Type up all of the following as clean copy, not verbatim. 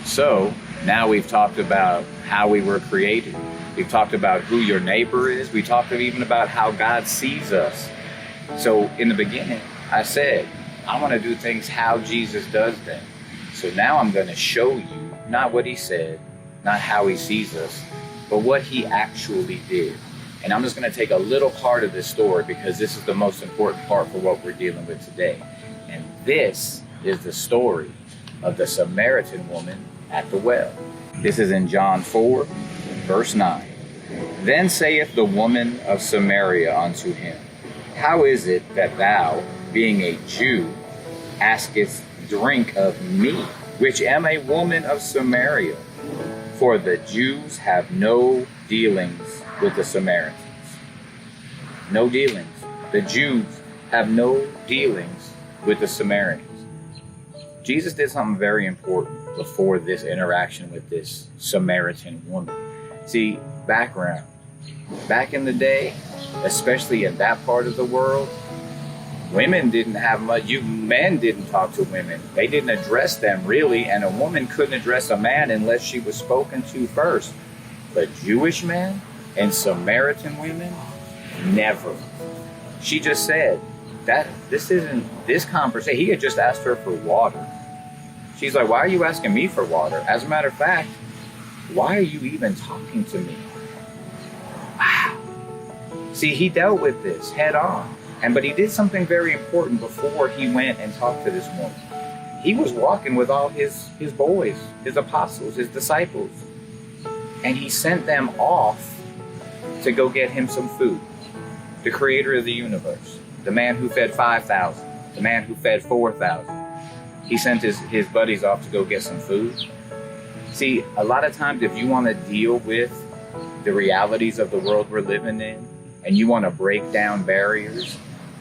So now we've talked about how we were created. We've talked about who your neighbor is. We talked even about how God sees us. So in the beginning, I said, I want to do things how Jesus does them. So now I'm going to show you not what he said, not how he sees us, but what he actually did. And I'm just going to take a little part of this story because this is the most important part for what we're dealing with today. And this is the story of the Samaritan woman at the well. This is in John 4, verse 9. Then saith the woman of Samaria unto him, How is it that thou, being a Jew, askest drink of me, which am a woman of Samaria? For the Jews have no dealings with the Samaritans. No dealings. The Jews have no dealings with the Samaritans. Jesus did something very important before this interaction with this Samaritan woman. See, background. Back in the day, especially in that part of the world, women didn't have much. Men didn't talk to women. They didn't address them really, and a woman couldn't address a man unless she was spoken to first. But Jewish men and Samaritan women, never. She just said that this isn't this conversation. He had just asked her for water. She's like, why are you asking me for water? As a matter of fact, why are you even talking to me? Wow. See, he dealt with this head on. But he did something very important before he went and talked to this woman. He was walking with all his boys, his apostles, his disciples. And he sent them off to go get him some food. The creator of the universe, the man who fed 5,000, the man who fed 4,000. He sent his buddies off to go get some food. See, a lot of times if you want to deal with the realities of the world we're living in, and you want to break down barriers,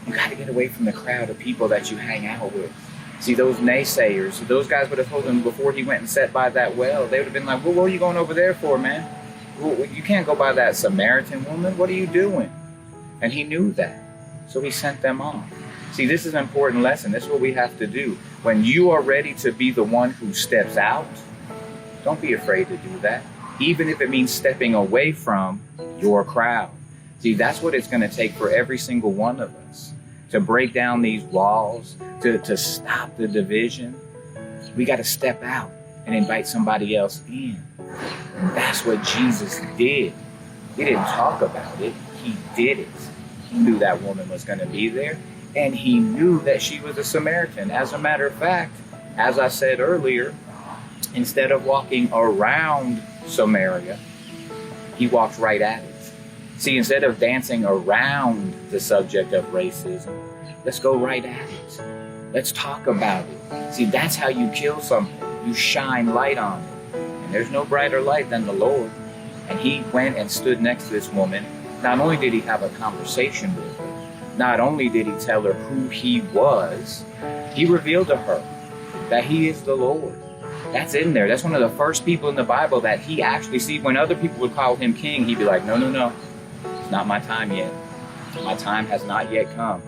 you got to get away from the crowd of people that you hang out with. See, those naysayers, those guys would have told him before he went and sat by that well, they would have been like, well, what are you going over there for, man? Well, you can't go by that Samaritan woman. What are you doing? And he knew that. So he sent them on. See, this is an important lesson. This is what we have to do. When you are ready to be the one who steps out, don't be afraid to do that, even if it means stepping away from your crowd. See, that's what it's going to take for every single one of us to break down these walls, to stop the division. We got to step out and invite somebody else in. And that's what Jesus did. He didn't talk about it. He did it. He knew that woman was going to be there, and he knew that she was a Samaritan. As a matter of fact, as I said earlier, instead of walking around Samaria, he walked right at it. See, instead of dancing around the subject of racism, let's go right at it. Let's talk about it. See, that's how you kill something. You shine light on it. And there's no brighter light than the Lord. And he went and stood next to this woman. Not only did he have a conversation with her, not only did he tell her who he was, he revealed to her that he is the Lord. That's in there. That's one of the first people in the Bible that he actually sees. When other people would call him king, he'd be like, no, no, no. It's not my time yet. My time has not yet come.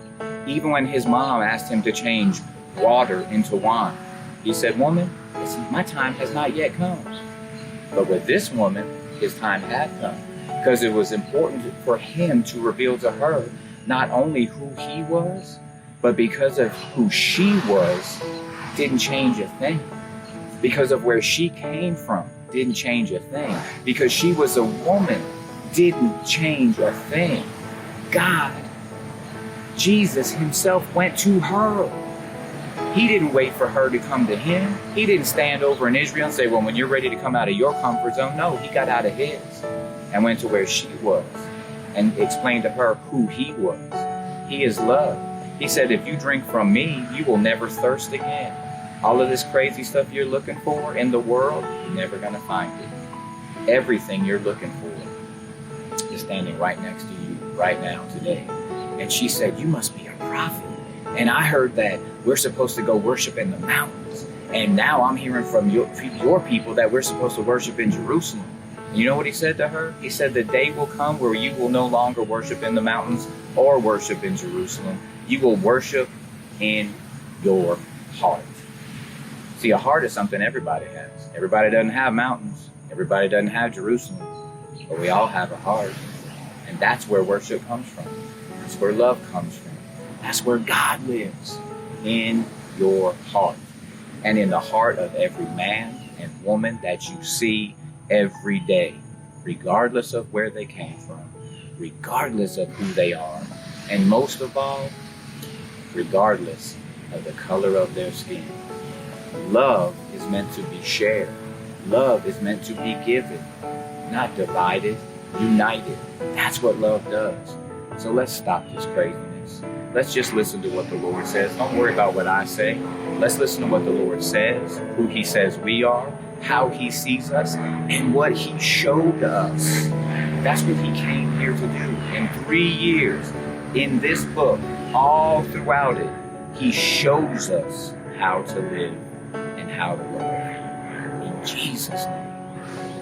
Even when his mom asked him to change water into wine, he said, woman, listen, my time has not yet come. But with this woman, his time had come. Because it was important for him to reveal to her not only who he was, but because of who she was, didn't change a thing. Because of where she came from, didn't change a thing. Because she was a woman, didn't change a thing. God, Jesus himself went to her. He didn't wait for her to come to him. He didn't stand over in Israel and say, well, when you're ready to come out of your comfort zone. No, he got out of his and went to where she was and explained to her who he was. He is love. He said, if you drink from me, you will never thirst again. All of this crazy stuff you're looking for in the world, you're never going to find it. Everything you're looking for is standing right next to you right now today. And she said, you must be a prophet. And I heard that we're supposed to go worship in the mountains. And now I'm hearing from your people that we're supposed to worship in Jerusalem. You know what he said to her? He said, the day will come where you will no longer worship in the mountains or worship in Jerusalem. You will worship in your heart. See, a heart is something everybody has. Everybody doesn't have mountains. Everybody doesn't have Jerusalem. But we all have a heart. And that's where worship comes from. That's where love comes from. That's where God lives. In your heart. And in the heart of every man and woman that you see every day. Regardless of where they came from. Regardless of who they are. And most of all, regardless of the color of their skin. Love is meant to be shared. Love is meant to be given, not divided, united. That's what love does. So let's stop this craziness. Let's just listen to what the Lord says. Don't worry about what I say. Let's listen to what the Lord says, who he says we are, how he sees us, and what he showed us. That's what he came here to do. In 3 years, in this book, all throughout it, he shows us how to live and how to love. In Jesus' name.